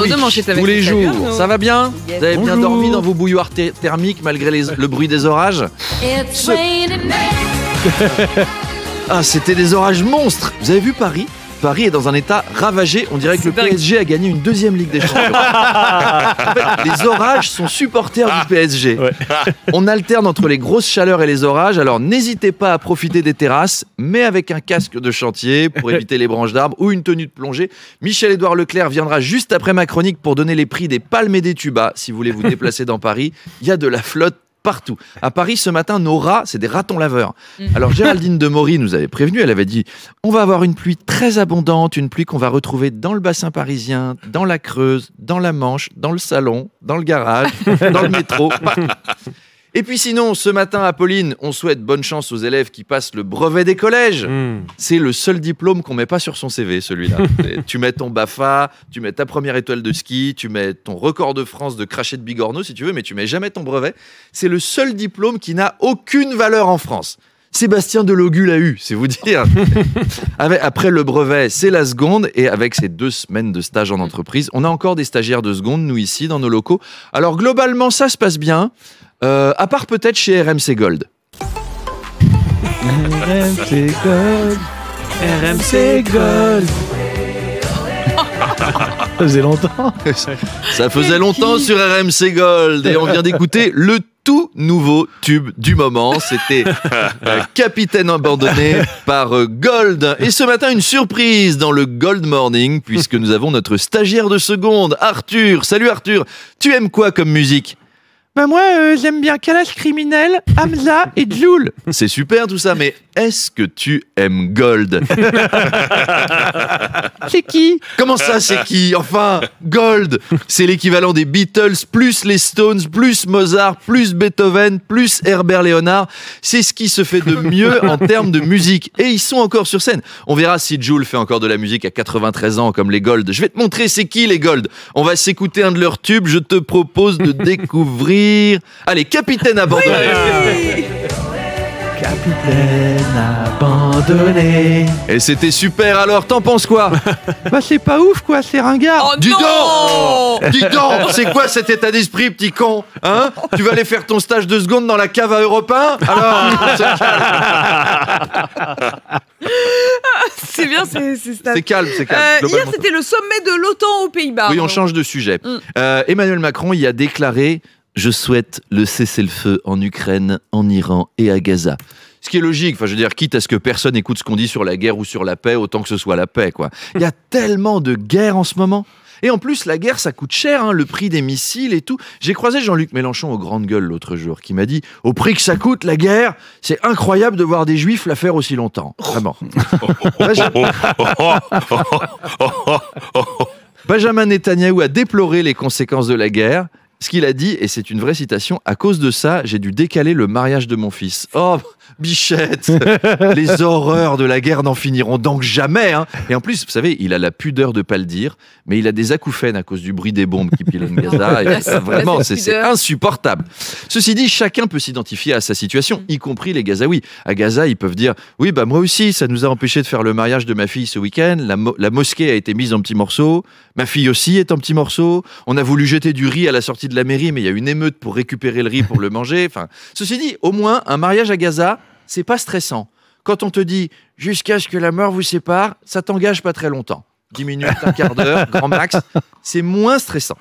Arnaud de Manchette avec tous les Salut, jours. Arnaud. Ça va bien? Yes. Vous avez bien Bonjour. dormi dans vos bouilloires thermiques malgré le bruit des orages? Ah, c'était des orages monstres. Vous avez vu Paris? Paris est dans un état ravagé. On dirait que le C'est dingue. PSG a gagné une deuxième Ligue des Champions. En fait, les orages sont supporters du PSG. Ouais. On alterne entre les grosses chaleurs et les orages. Alors n'hésitez pas à profiter des terrasses, mais avec un casque de chantier pour éviter les branches d'arbres ou une tenue de plongée. Michel-Édouard Leclerc viendra juste après ma chronique pour donner les prix des palmes et des tubas. Si vous voulez vous déplacer dans Paris, il y a de la flotte partout. À Paris, ce matin, nos rats, c'est des ratons laveurs. Alors, Géraldine de Maury nous avait prévenu, elle avait dit « On va avoir une pluie très abondante, une pluie qu'on va retrouver dans le bassin parisien, dans la Creuse, dans la Manche, dans le salon, dans le garage, dans le métro, partout. » Et puis sinon, ce matin, Apolline, on souhaite bonne chance aux élèves qui passent le brevet des collèges. C'est le seul diplôme qu'on met pas sur son CV, celui-là. Tu mets ton BAFA, tu mets ta première étoile de ski, tu mets ton record de France de cracher de bigorneau, si tu veux, mais tu mets jamais ton brevet. C'est le seul diplôme qui n'a aucune valeur en France. Sébastien Delogu l'a eu, c'est vous dire. Après le brevet, c'est la seconde, et avec ces 2 semaines de stage en entreprise, on a encore des stagiaires de seconde, nous ici, dans nos locaux. Alors globalement, ça se passe bien, à part peut-être chez RMC Gold. RMC Gold. RMC Gold. Ça faisait longtemps. Ça faisait longtemps sur RMC Gold, et on vient d'écouter le tout nouveau tube du moment. C'était Capitaine abandonné par Gold. Et ce matin, une surprise dans le Gold Morning, puisque nous avons notre stagiaire de seconde, Arthur. Salut Arthur, tu aimes quoi comme musique? Ben moi, j'aime bien Kalash Criminel, Hamza et Jul. C'est super tout ça, mais est-ce que tu aimes Gold? C'est qui? Comment ça, c'est qui? Enfin, Gold, c'est l'équivalent des Beatles, plus les Stones, plus Mozart, plus Beethoven, plus Herbert Léonard. C'est ce qui se fait de mieux en termes de musique. Et ils sont encore sur scène. On verra si Jul fait encore de la musique à 93 ans comme les Gold. Je vais te montrer c'est qui les Gold. On va s'écouter un de leurs tubes. Je te propose de découvrir... Allez, Capitaine abandonné. Oui. Capitaine abandonné. Et c'était super, alors t'en penses quoi? Bah c'est pas ouf quoi, c'est ringard. Oh non. Dis donc, c'est quoi cet état d'esprit, petit con? Hein? Tu vas aller faire ton stage de seconde dans la cave à Europe 1? Alors, on se calme. C'est bien, c'est C'est calme, c'est calme. Hier, globalement. c'était le sommet de l'OTAN aux Pays-Bas. Oui, on change de sujet. Emmanuel Macron y a déclaré « Je souhaite le cessez-le-feu en Ukraine, en Iran et à Gaza ». Ce qui est logique, enfin, je veux dire, quitte à ce que personne écoute ce qu'on dit sur la guerre ou sur la paix, autant que ce soit la paix, quoi. Il y a tellement de guerres en ce moment. Et en plus, la guerre, ça coûte cher, hein, le prix des missiles et tout. J'ai croisé Jean-Luc Mélenchon aux Grandes Gueules l'autre jour, qui m'a dit « Au prix que ça coûte, la guerre, c'est incroyable de voir des Juifs la faire aussi longtemps. » Vraiment. Benjamin Netanyahou a déploré les conséquences de la guerre. Ce qu'il a dit, et c'est une vraie citation, « À cause de ça, j'ai dû décaler le mariage de mon fils. » Oh, bichette. Les horreurs de la guerre n'en finiront donc jamais. Hein. Et en plus, vous savez, il a la pudeur de pas le dire, mais il a des acouphènes à cause du bruit des bombes qui pilonnent Gaza. Et vraiment, c'est insupportable. Ceci dit, chacun peut s'identifier à sa situation, y compris les Gazaouis. À Gaza, ils peuvent dire « Oui, bah moi aussi, ça nous a empêché de faire le mariage de ma fille ce week-end. La mosquée a été mise en petits morceaux. Ma fille aussi est en petits morceaux. On a voulu jeter du riz à la sortie de la mairie, mais il y a une émeute pour récupérer le riz pour le manger. » Enfin, ceci dit, au moins, un mariage à Gaza, c'est pas stressant. Quand on te dit « jusqu'à ce que la mort vous sépare », ça t'engage pas très longtemps. 10 minutes, un quart d'heure, grand max, c'est moins stressant.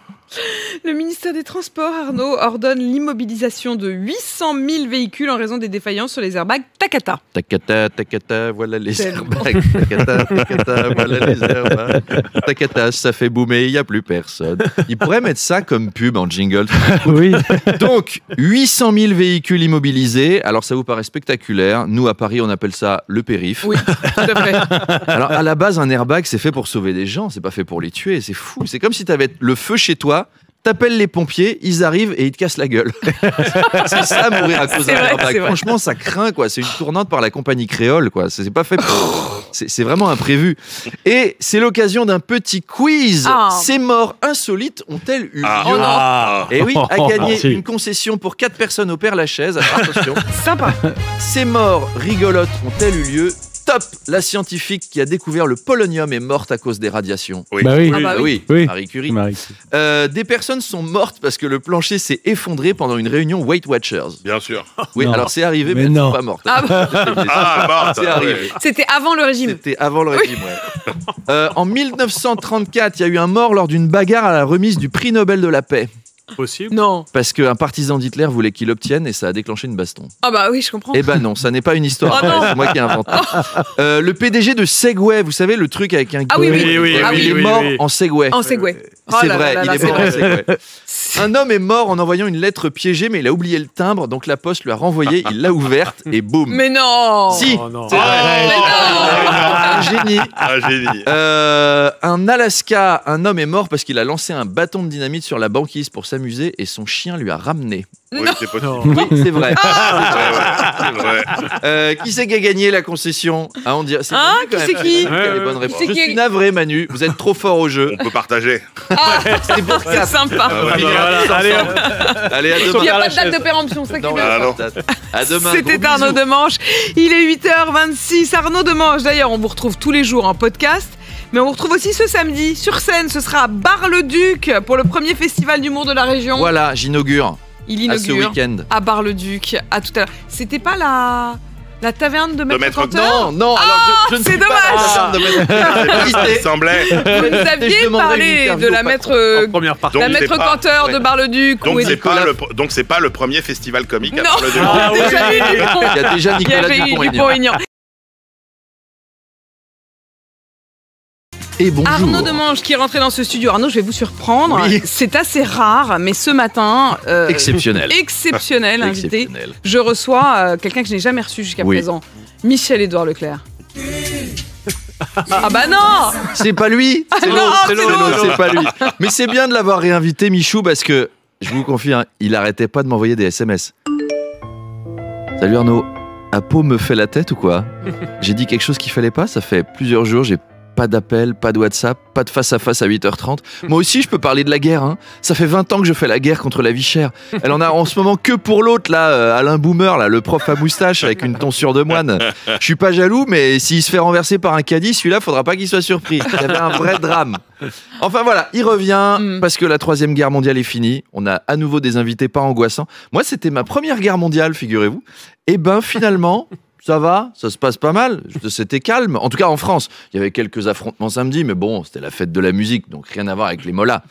Le ministère des Transports, Arnaud, ordonne l'immobilisation de 800 000 véhicules en raison des défaillances sur les airbags Takata. Takata, Takata, voilà les Tellement. airbags. Takata, Takata, voilà les airbags. Takata, ça fait boomer, il n'y a plus personne. Il pourrait mettre ça comme pub en jingle. Oui. Donc, 800 000 véhicules immobilisés. Alors, ça vous paraît spectaculaire. Nous, à Paris, on appelle ça le périph'. Oui, tout à fait. Alors, à la base, un airbag, c'est fait pour sauver des gens. C'est pas fait pour les tuer. C'est fou. C'est comme si tu avais le feu chez toi. T'appelles les pompiers, ils arrivent et ils te cassent la gueule. C'est ça, mourir à cause d'un airbag. Franchement, ça craint, quoi. C'est une tournante par la compagnie créole, quoi. C'est pas fait pour... C'est vraiment imprévu. Et c'est l'occasion d'un petit quiz. Ces morts insolites ont-elles eu lieu? Et oui, à gagner une concession pour 4 personnes au Père Lachaise. Attention. Sympa. Ces morts rigolotes ont-elles eu lieu? Stop. La scientifique qui a découvert le polonium est morte à cause des radiations. Oui. Bah oui. Ah bah Oui, Oui. Marie Curie. Marie. Des personnes sont mortes parce que le plancher s'est effondré pendant une réunion Weight Watchers. Bien sûr. Oui, Non. alors c'est arrivé, mais Mais elles non. sont pas mortes. Ah bah, Ah, bah, C'est arrivé. c'était avant le régime. C'était avant le régime, ouais. En 1934, il y a eu un mort lors d'une bagarre à la remise du prix Nobel de la paix. Possible. Non. Parce qu'un partisan d'Hitler voulait qu'il l'obtienne et ça a déclenché une baston. Ah bah oui, je comprends. Eh ben non, ça n'est pas une histoire Oh non. vraie, c'est moi qui ai inventé. Le PDG de Segway, vous savez, le truc avec un Ah oui, oui. il est mort en Segway. En Segway. Oh C'est là vrai, là il là, est c'est mort vrai. en Segway. Un homme est mort en envoyant une lettre piégée, mais il a oublié le timbre, donc la poste lui a renvoyé, il l'a ouverte et boum. Mais non. Si, Oh non. c'est vrai. Mais non. Un génie. Un génie. En Alaska, un homme est mort parce qu'il a lancé un bâton de dynamite sur la banquise pour s'amuser et son chien lui a ramené. Oui, c'est possible. Non. Oui, c'est vrai. C'est vrai. Qui c'est qui a gagné la concession? Ah, on dirait. Hein, Manu, quand qui même. c'est qui Manu a les bonnes réponses. C'est Je qui suis navré, Manu. Vous êtes trop fort au jeu. On peut partager. C'est pour C'est ça. sympa. Ah ouais. Allez, Voilà, allez, allez, à Il n'y demain. a pas de date de péremption, c'est ça qui est Non, bien. Ah, non. À demain. C'était gros Arnaud bisous. Demanche. Il est 8h26. Arnaud Demanche, d'ailleurs, on vous retrouve tous les jours en podcast. Mais on vous retrouve aussi ce samedi sur scène. Ce sera à Bar-le-Duc pour le premier festival d'humour de la région. Voilà, j'inaugure. Il À ce inaugure week-end. à Bar-le-Duc. À tout à l'heure. C'était pas la taverne de Maître Maître Canteur? Non, non, alors je ne c'est suis pas dommage. la taverne de Maître Il Canteur. semblait. Vous nous Je aviez demanderai une parlé interview de au la patron. maître, Première partie. Donc, la c'est maître pas- Canteur ouais. de Bar-le-Duc. Donc où c'est est- pas le premier festival comique à Non. Bar-le-Duc. Il y a déjà eu Dupont. Il y a déjà Il y Nicolas a eu Dupont-Aignan. Dupont-Aignan. Et bonjour. Arnaud Demanche qui est rentré dans ce studio. Arnaud, je vais vous surprendre. Oui. C'est assez rare, mais ce matin, Exceptionnel. exceptionnel invité, Exceptionnel. je reçois quelqu'un que je n'ai jamais reçu jusqu'à Oui. présent. Michel-Édouard Leclerc. Ah bah non. C'est pas lui, c'est non, l'autre, c'est c'est l'autre. l'autre, c'est pas lui. Mais c'est bien de l'avoir réinvité, Michou, parce que je vous confie, hein, il arrêtait pas de m'envoyer des SMS. Salut Arnaud, Apo me fait la tête ou quoi? J'ai dit quelque chose qu'il fallait pas, ça fait plusieurs jours, j'ai pas d'appel, pas de WhatsApp, pas de face à face à 8h30. Moi aussi, je peux parler de la guerre. Hein. Ça fait 20 ans que je fais la guerre contre la vie chère. Elle en a en ce moment que pour l'autre, là, Alain Boomer, là, le prof à moustache avec une tonsure de moine. Je suis pas jaloux, mais s'il se fait renverser par un caddie, celui-là, faudra pas qu'il soit surpris. Il y avait un vrai drame. Enfin voilà, il revient parce que la 3e guerre mondiale est finie. On a à nouveau des invités pas angoissants. Moi, c'était ma première guerre mondiale, figurez-vous. Et ben finalement... Ça va, ça se passe pas mal, c'était calme. En tout cas en France, il y avait quelques affrontements samedi, mais bon, c'était la fête de la musique, donc rien à voir avec les mollahs,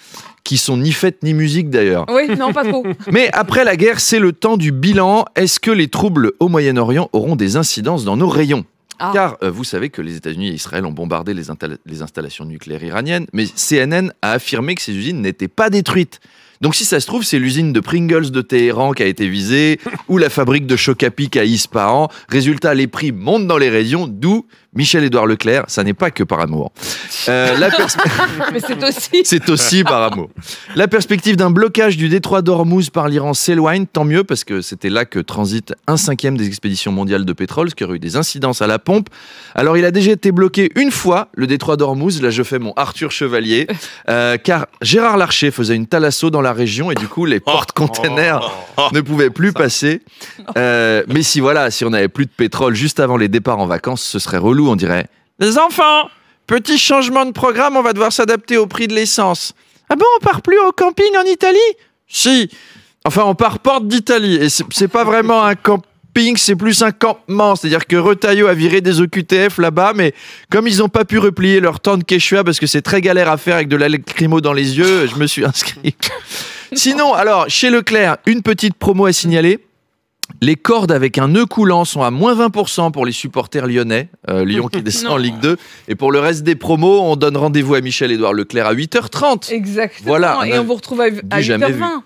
qui sont ni fête ni musique d'ailleurs. Oui, non, pas trop. Mais après la guerre, c'est le temps du bilan. Est-ce que les troubles au Moyen-Orient auront des incidences dans nos rayons ? Ah. Car vous savez que les États-Unis et Israël ont bombardé les installations nucléaires iraniennes, mais CNN a affirmé que ces usines n'étaient pas détruites. Donc si ça se trouve, c'est l'usine de Pringles de Téhéran qui a été visée, ou la fabrique de Choc-à-Pic à Ispahan. Résultat, les prix montent dans les rayons, d'où Michel-Édouard Leclerc. Ça n'est pas que par amour. Mais c'est aussi. C'est aussi par amour. La perspective d'un blocage du détroit d'Ormuz par l'Iran s'éloigne, tant mieux, parce que c'était là que transite 1/5 des expéditions mondiales de pétrole, ce qui aurait eu des incidences à la pompe. Alors, il a déjà été bloqué une fois, le détroit d'Ormuz. Là, je fais mon Arthur Chevalier, car Gérard Larcher faisait une thalasso dans la région, et du coup, les porte-containers ne pouvaient plus passer. Mais si on n'avait plus de pétrole juste avant les départs en vacances, ce serait relou, on dirait. Les enfants, petit changement de programme, on va devoir s'adapter au prix de l'essence. Ah bon, on part plus au camping en Italie? Si. Enfin, on part porte d'Italie. Et c'est pas vraiment un camping, c'est plus un campement. C'est-à-dire que Retailleau a viré des OQTF là-bas, mais comme ils n'ont pas pu replier leur temps de Quechua parce que c'est très galère à faire avec de la lacrymo dans les yeux, je me suis inscrit. Sinon, alors, chez Leclerc, une petite promo à signaler. Les cordes avec un nœud coulant sont à moins 20% pour les supporters lyonnais, Lyon qui descend en Ligue 2. Et pour le reste des promos, on donne rendez-vous à Michel-Édouard Leclerc à 8h30. Exactement. Voilà, Et on vous retrouve à jamais vu. 8h20.